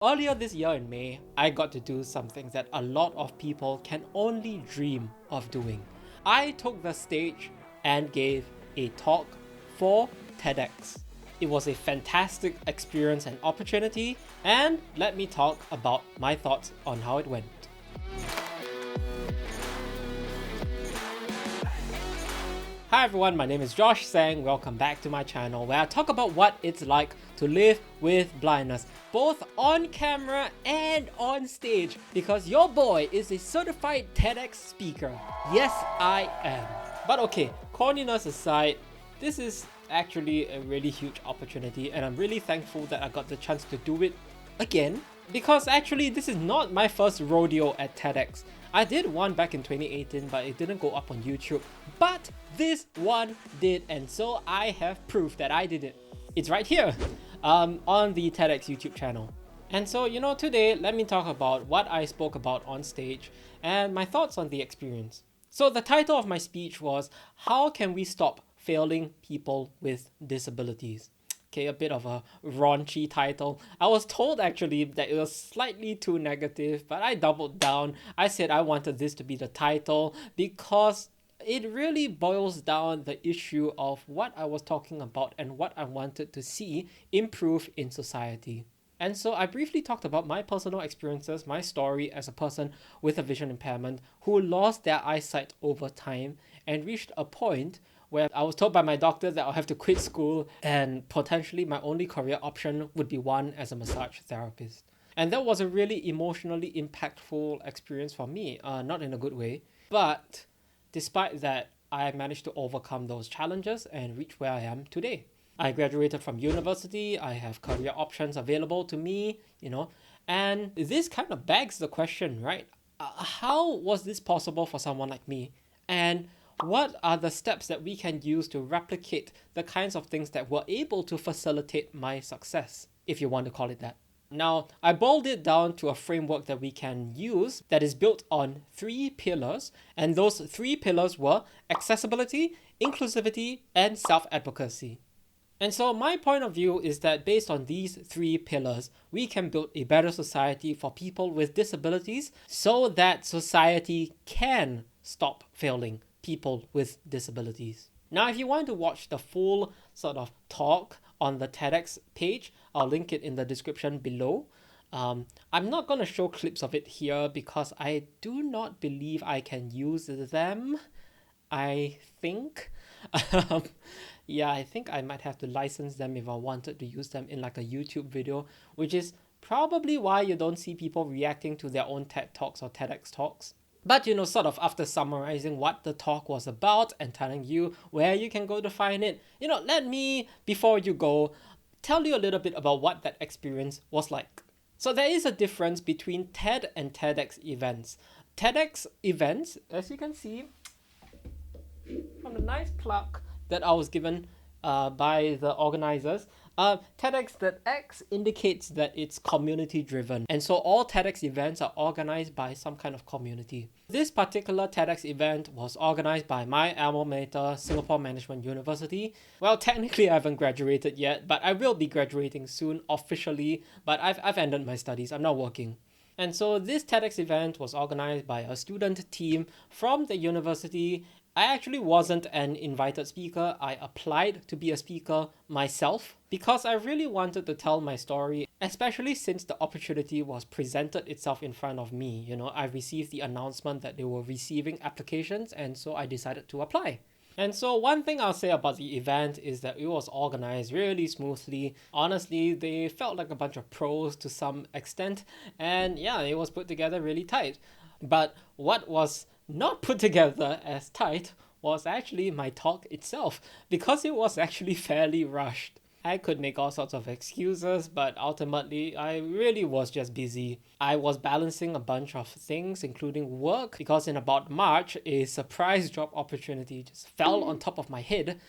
Earlier this year in May, I got to do something that a lot of people can only dream of doing. I took the stage and gave a talk for TEDx. It was a fantastic experience and opportunity, and let me talk about my thoughts on how it went. Hi everyone, my name is Josh Tseng. Welcome back to my channel where I talk about what it's like to live with blindness, both on camera and on stage, because your boy is a certified TEDx speaker. Yes, I am. But okay, corniness aside, this is actually a really huge opportunity and I'm really thankful that I got the chance to do it again, because actually this is not my first rodeo at TEDx. I did one back in 2018, but it didn't go up on YouTube. But this one did, and so I have proof that I did it. It's right here on the TEDx YouTube channel. And so, today let me talk about what I spoke about on stage and my thoughts on the experience. So the title of my speech was, How Can We Stop Failing People with Disabilities? Okay, a bit of a raunchy title. I was told actually that it was slightly too negative, but I doubled down. I said I wanted this to be the title because it really boils down the issue of what I was talking about and what I wanted to see improve in society. And so I briefly talked about my personal experiences, my story as a person with a vision impairment who lost their eyesight over time and reached a point where I was told by my doctor that I'll have to quit school and potentially my only career option would be one as a massage therapist. And that was a really emotionally impactful experience for me, not in a good way. But despite that, I managed to overcome those challenges and reach where I am today. I graduated from university, I have career options available to me, and this kind of begs the question, right? How was this possible for someone like me? And what are the steps that we can use to replicate the kinds of things that were able to facilitate my success, if you want to call it that? Now, I boiled it down to a framework that we can use that is built on 3 pillars, and those 3 pillars were accessibility, inclusivity, and self-advocacy. And so my point of view is that based on these 3 pillars, we can build a better society for people with disabilities so that society can stop failing people with disabilities. Now, if you want to watch the full sort of talk on the TEDx page, I'll link it in the description below. I'm not going to show clips of it here because I do not believe I can use them. I think. Yeah, I think I might have to license them if I wanted to use them in like a YouTube video, which is probably why you don't see people reacting to their own TED Talks or TEDx Talks. But sort of after summarizing what the talk was about and telling you where you can go to find it, let me, before you go, tell you a little bit about what that experience was like. So there is a difference between TED and TEDx events. TEDx events, as you can see from the nice plaque that I was given by the organizers, TEDx indicates that it's community driven, and so all TEDx events are organized by some kind of community. This particular TEDx event was organized by my alma mater, Singapore Management University. Well, technically I haven't graduated yet, but I will be graduating soon officially, but I've ended my studies, I'm not working. And so this TEDx event was organized by a student team from the university. I actually wasn't an invited speaker. I applied to be a speaker myself because I really wanted to tell my story, especially since the opportunity was presented itself in front of me. I received the announcement that they were receiving applications, and so I decided to apply. And so one thing I'll say about the event is that it was organized really smoothly. Honestly, they felt like a bunch of pros to some extent, and yeah, it was put together really tight. But what was not put together as tight was actually my talk itself, because it was actually fairly rushed. I could make all sorts of excuses, but ultimately I really was just busy. I was balancing a bunch of things, including work, because in about March, a surprise job opportunity just fell on top of my head.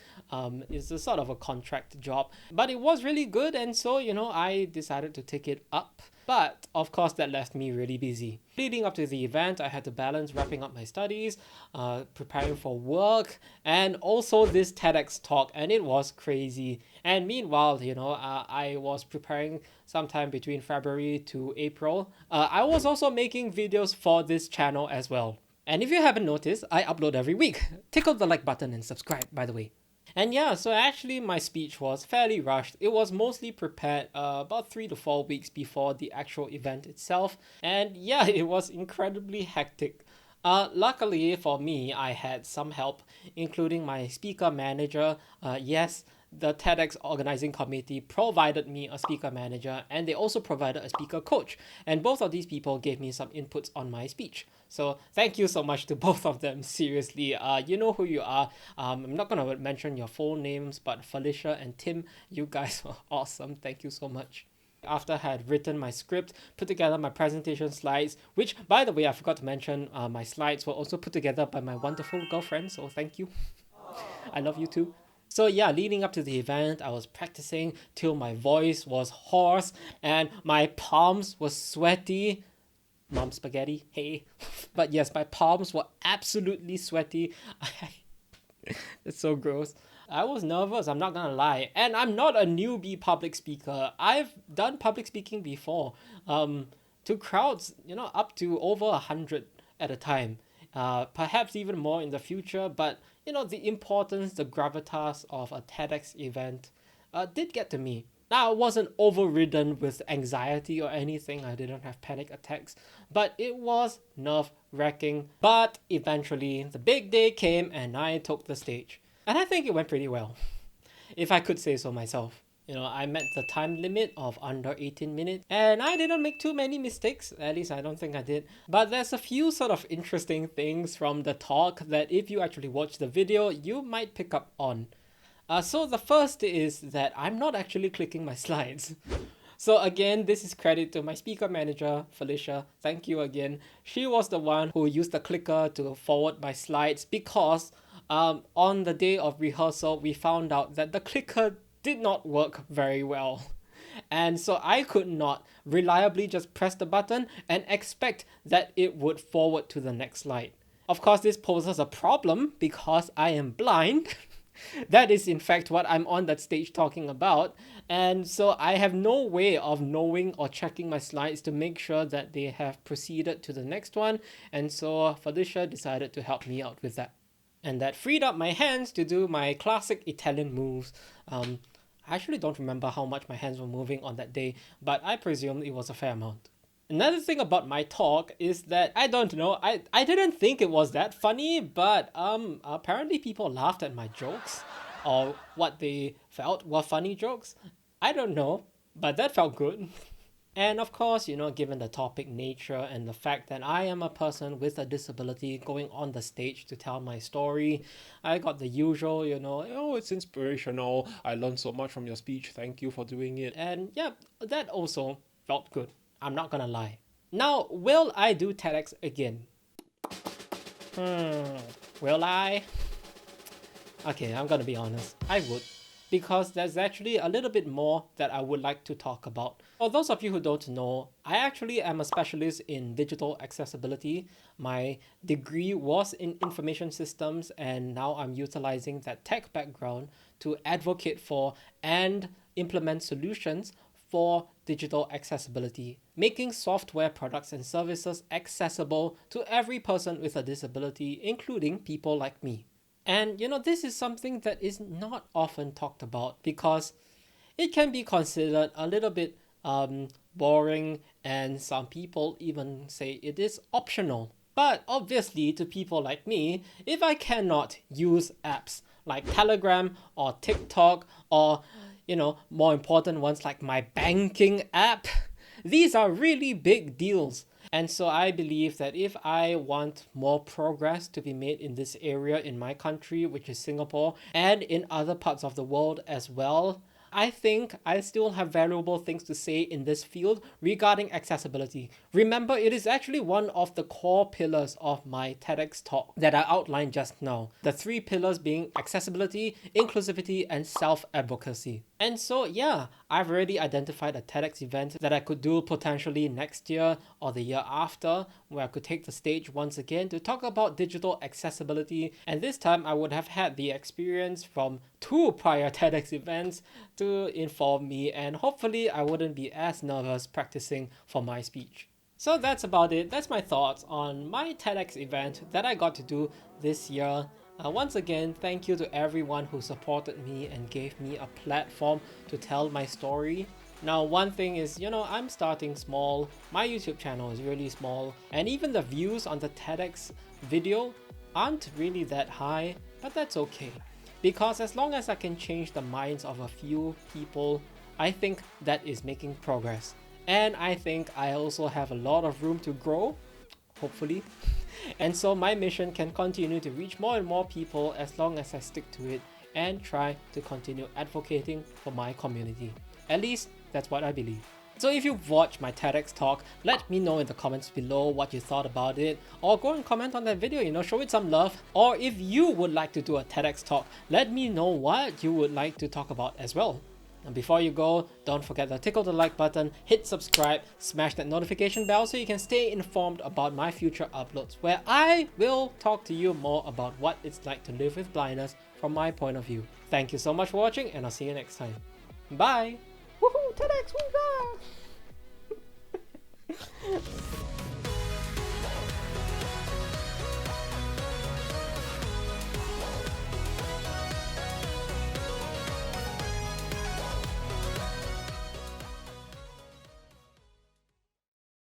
It's a sort of a contract job, but it was really good, and so, I decided to take it up. But of course that left me really busy. Leading up to the event, I had to balance wrapping up my studies, preparing for work, and also this TEDx talk, and it was crazy. And meanwhile, I was preparing sometime between February to April. I was also making videos for this channel as well. And if you haven't noticed, I upload every week. Tickle the like button and subscribe, by the way. And yeah, so actually my speech was fairly rushed. It was mostly prepared about 3 to 4 weeks before the actual event itself. And yeah, it was incredibly hectic. Luckily for me, I had some help, including my speaker manager. Yes, the TEDx organizing committee provided me a speaker manager, and they also provided a speaker coach. And both of these people gave me some inputs on my speech. So thank you so much to both of them. Seriously, you know who you are. I'm not gonna mention your full names, but Felicia and Tim, you guys were awesome. Thank you so much. After I had written my script, put together my presentation slides, which, by the way, I forgot to mention, my slides were also put together by my wonderful girlfriend, so thank you. I love you too. So yeah, leading up to the event, I was practicing till my voice was hoarse and my palms were sweaty. Mom spaghetti, hey. But yes, my palms were absolutely sweaty. It's so gross. I was nervous, I'm not gonna lie. And I'm not a newbie public speaker. I've done public speaking before. To crowds, up to over 100 at a time. Perhaps even more in the future, but the importance, the gravitas of a TEDx event did get to me. Now, I wasn't overridden with anxiety or anything, I didn't have panic attacks, but it was nerve-wracking. But eventually, the big day came and I took the stage. And I think it went pretty well, if I could say so myself. I met the time limit of under 18 minutes and I didn't make too many mistakes, at least I don't think I did. But there's a few sort of interesting things from the talk that if you actually watch the video, you might pick up on. So the first is that I'm not actually clicking my slides. So again, this is credit to my speaker manager, Felicia. Thank you again. She was the one who used the clicker to forward my slides because on the day of rehearsal, we found out that the clicker did not work very well. And so I could not reliably just press the button and expect that it would forward to the next slide. Of course, this poses a problem because I am blind. That is in fact what I'm on that stage talking about. And so I have no way of knowing or checking my slides to make sure that they have proceeded to the next one. And so Felicia decided to help me out with that. And that freed up my hands to do my classic Italian moves. I actually don't remember how much my hands were moving on that day, but I presume it was a fair amount. Another thing about my talk is that, I don't know, I didn't think it was that funny, but apparently people laughed at my jokes, or what they felt were funny jokes. I don't know, but that felt good. And of course, given the topic nature and the fact that I am a person with a disability going on the stage to tell my story, I got the usual, oh, it's inspirational, I learned so much from your speech, thank you for doing it. And yeah, that also felt good. I'm not gonna lie. Now, will I do TEDx again? Will I? Okay, I'm gonna be honest. I would. Because there's actually a little bit more that I would like to talk about. For those of you who don't know, I actually am a specialist in digital accessibility. My degree was in information systems, and now I'm utilizing that tech background to advocate for and implement solutions for digital accessibility, making software products and services accessible to every person with a disability, including people like me. And this is something that is not often talked about because it can be considered a little bit boring, and some people even say it is optional. But obviously, to people like me, if I cannot use apps like Telegram or TikTok or more important ones like my banking app, these are really big deals. And so I believe that if I want more progress to be made in this area in my country, which is Singapore, and in other parts of the world as well, I think I still have valuable things to say in this field regarding accessibility. Remember, it is actually one of the core pillars of my TEDx talk that I outlined just now. The 3 pillars being accessibility, inclusivity, and self-advocacy. And so yeah, I've already identified a TEDx event that I could do potentially next year or the year after, where I could take the stage once again to talk about digital accessibility. And this time I would have had the experience from 2 prior TEDx events to inform me, and hopefully I wouldn't be as nervous practicing for my speech. So that's about it. That's my thoughts on my TEDx event that I got to do this year. Once again, thank you to everyone who supported me and gave me a platform to tell my story. Now, one thing is, I'm starting small. My YouTube channel is really small, and even the views on the TEDx video aren't really that high, but that's okay. Because as long as I can change the minds of a few people, I think that is making progress. And I think I also have a lot of room to grow, hopefully. And so my mission can continue to reach more and more people as long as I stick to it and try to continue advocating for my community. At least that's what I believe. So if you've watched my TEDx talk, let me know in the comments below what you thought about it, or go and comment on that video, show it some love. Or if you would like to do a TEDx talk, let me know what you would like to talk about as well. And before you go, don't forget to tickle the like button, hit subscribe, smash that notification bell so you can stay informed about my future uploads, where I will talk to you more about what it's like to live with blindness from my point of view. Thank you so much for watching, and I'll see you next time. Bye! Woohoo! TEDx! Woo!